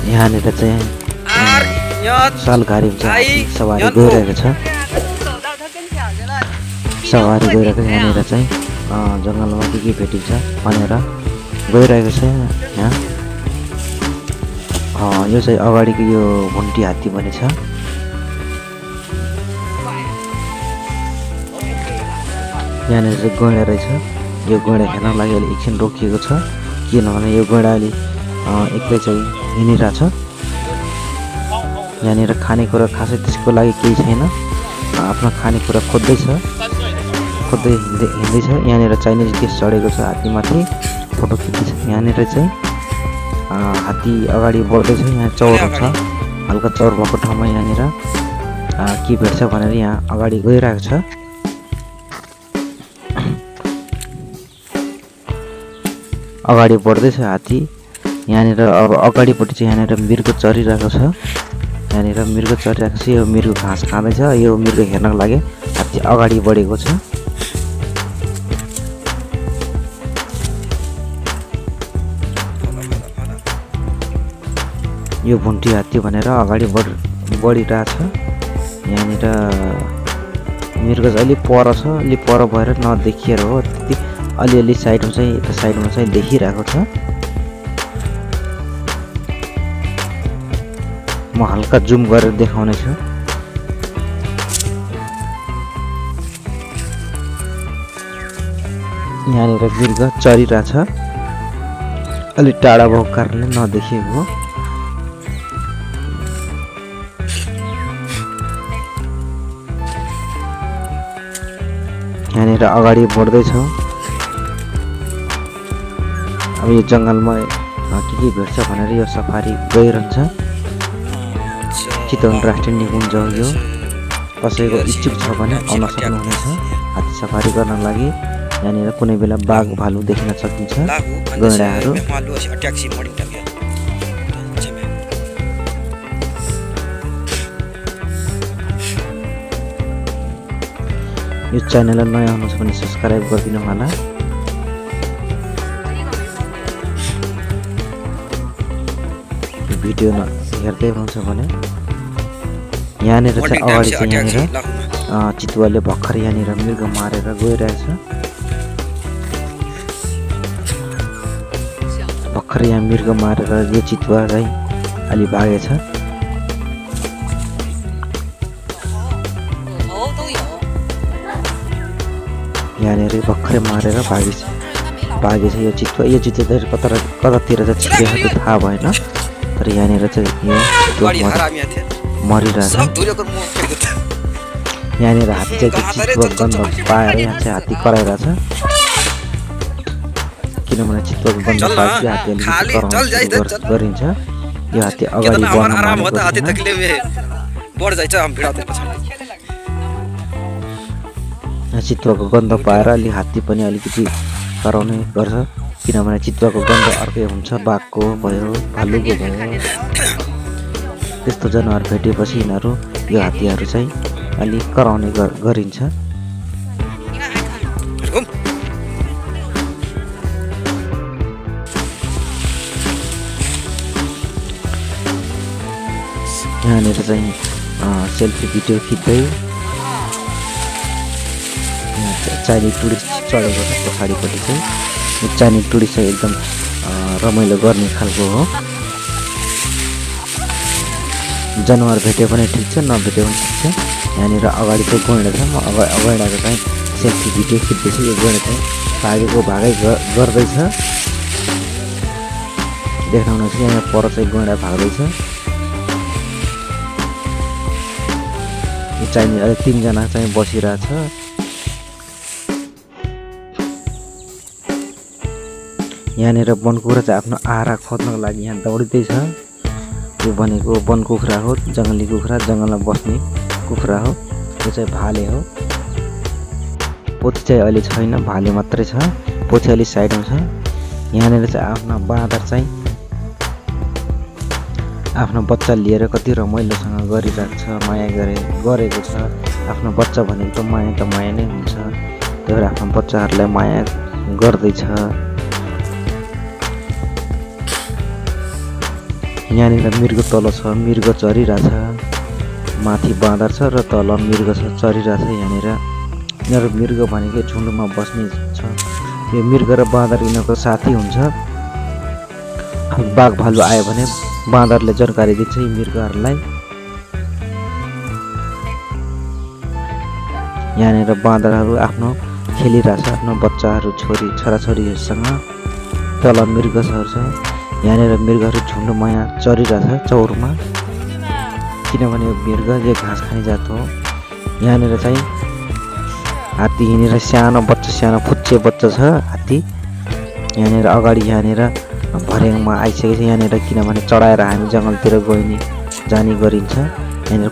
यहाँनिर चाहिँ सालघारी सवारी गइरहेको छ। सवारी गइरहेको छ। यहाँनिर चाहिँ जङ्गलमा के भेटिन्छ भनेर गइरहेको छ यहाँ। यो चाहिँ अगाडिको यो भुन्टी हात्ती पनि छ। यहाँनिर चाहिँ गैँडा रहेछ। यो गैँडा हेर्नको लागि अहिले एकछिन रोकिएको छ, किनभने यो गैँडा अलि एक्लै चाहिँ हिँडिरहेको छ। यहाँनिर खानेकुरा खासै त्यसको लागि केही छैन, आफ्नो खानेकुरा खोज्दैछ, खोज्दै हिँड्दैछ। यहाँनिर चाइनिज गेस्ट चढेको छ हात्तीमाथि, फोटो खिच्दैछ। यहाँनिर चाहिँ हात्ती अगाडि बढ्दैछ। यहाँ चौर छ, हल्का चौर भएको ठाउँमा यहाँनिर के भेट्छ भनेर यहाँ अगाडि गइरहेको छ। अगाडि बढ्दैछ हात्ती। यहाँनिर अब अगाडिपट्टि चाहिँ यहाँनिर मृग चरिरहेको छ। यहाँनिर मृग चरिरहेको छ। यो मृग घाँस खाँदैछ। यो मृग हेर्नको लागि हात्ती अगाडि बढेको छ। यो भुन्टी हात्ती भनेर अगाडि बढिरहेछ। यहाँनिर मृग चाहिँ अलि पर छ, अलि पर भएर नदेखिएर हो, त्यति अलिअलि साइडमा चाहिँ यता साइडमा चाहिँ देखिरहेको छ। म हल्का जुम गरेर देखाउने छु। यहाँनिर मृग चरिरहेछ, अलि टाढा भएको कारणले नदेखिएको हो। यहाँनिर अगाडि बढ्दैछौँ। अब यो जङ्गलमा के भेट्छ भनेर यो सफारी गइरहन्छ। चितवन राष्ट्रिय निकुञ्ज हो यो। कसैको इच्छुक छ भने आउन सक्नुहुनेछ हात्ती सफारी गर्न लागि। यहाँनिर कुनै बेला बाघ भालु देख्न सकिन्छ, गैँडाहरू। यो च्यानललाई नयाँ हुनुहुन्छ भने सब्सक्राइब गरिदिनु होला। भिडियो हेर्दै हुनुहुन्छ भने यहाँनिर चाहिँ अगाडि चाहिँ यहाँनिर चितुवाले भर्खर यहाँनिर मृग मारेर गइरहेछ। भर्खर यहाँ मृग मारेर यो चितुवा चाहिँ अलि भागेछ। यहाँनिर भर्खरै मारेर भागेछ यो चितुवा। यो चितुवा कतातिर चाहिँ छिरेको थाहा भएन, तर यहाँनिर चाहिँ यो मरिरहेछ। यहाँनिर हात्ती चाहिँ चितुवा गन्ध पाएर यहाँ चाहिँ हात्ती कराइरहेछ, किनभने चितुवाको गन्ध पाएपछि हात्ती अलिकति गरिन्छ। यो हात्ती अगाडि चितुवाको गन्ध पाएर अलि हात्ती पनि अलिकति कराउने गर्छ, किनभने चितुवाको गन्ध अर्कै हुन्छ। बाघको भयो, भालुको भयो, त्यस्तो जनावर भेटेपछि यिनीहरू यो हात्तीहरू चाहिँ अलि कराउने गरिन्छ। यहाँनिर चाहिँ सेल्फी भिडियो खिच्दै चाइनिज टुरिस्ट चढेको छ। पछाडिपट्टि चाहिँ यो चाइनिज टुरिस्ट चाहिँ एकदम रमाइलो गर्ने खालको हो। जनावर भेट्यो भने ठिक छ, नभेट्यो भने ठिक छ। यहाँनिर अगाडि चाहिँ गैँडा छ। म गैँडाको चाहिँ सेल्फी भिडियो खिच्दैछु। यो गैँडा चाहिँ भागै गर्दैछ। देख्नुहुन्छ यहाँ पर चाहिँ गैँडा भाग्दैछ। यो चाइनिज अझै 3 जना चाहिँ बसिरहेछ। यहाँनिर बनकुखुरा चाहिँ आफ्नो आहारा खोज्नको लागि यहाँ दौडिँदैछ। यो भनेको वन कुखुरा हो, जङ्गली कुखुरा, जङ्गलमा बस्ने कुखुरा हो। यो चाहिँ भाले हो। पोथी चाहिँ अहिले छैन, भाले मात्रै छ। पोथी अलि साइडमा छ। यहाँनिर चाहिँ आफ्नो बाँदर चाहिँ आफ्नो बच्चा लिएर कति रमाइलोसँग गरिरहेको छ, माया गरेको छ। आफ्नो बच्चा भनेको त माया नै हुन्छ, त्यही भएर आफ्नो बच्चाहरूलाई माया गर्दैछ। यहाँनिर मृग तल छ, मृग चरिरहेछ, माथि बाँदर छ र तल मृग छ चरिरहेछ। यहाँनिर मृग भनेको झुन्डमा बस्ने छ। यो मृग र बाँदर यिनीहरूको साथी हुन्छ। बाघ भालु आयो भने बाँदरले जानकारी दिन्छ यी मृगहरूलाई। यहाँनिर बाँदरहरू आफ्नो खेलिरहेछ, आफ्नो बच्चाहरू छोराछोरीहरूसँग। तल मृगहरू छ। यहाँनिर मृगहरू झुन्डमा यहाँ चरिरहेछ चौरमा, किनभने यो मृग घाँस खाने जात हो। यहाँनिर चाहिँ हात्ती हिँडेर सानो फुच्चे बच्चा छ हात्ती। यहाँनिर अगाडि यहाँनिर भर्याङमा आइसकेको छ। यहाँनिर किनभने चढाएर हामी जङ्गलतिर जाने गरिन्छ। यहाँनिर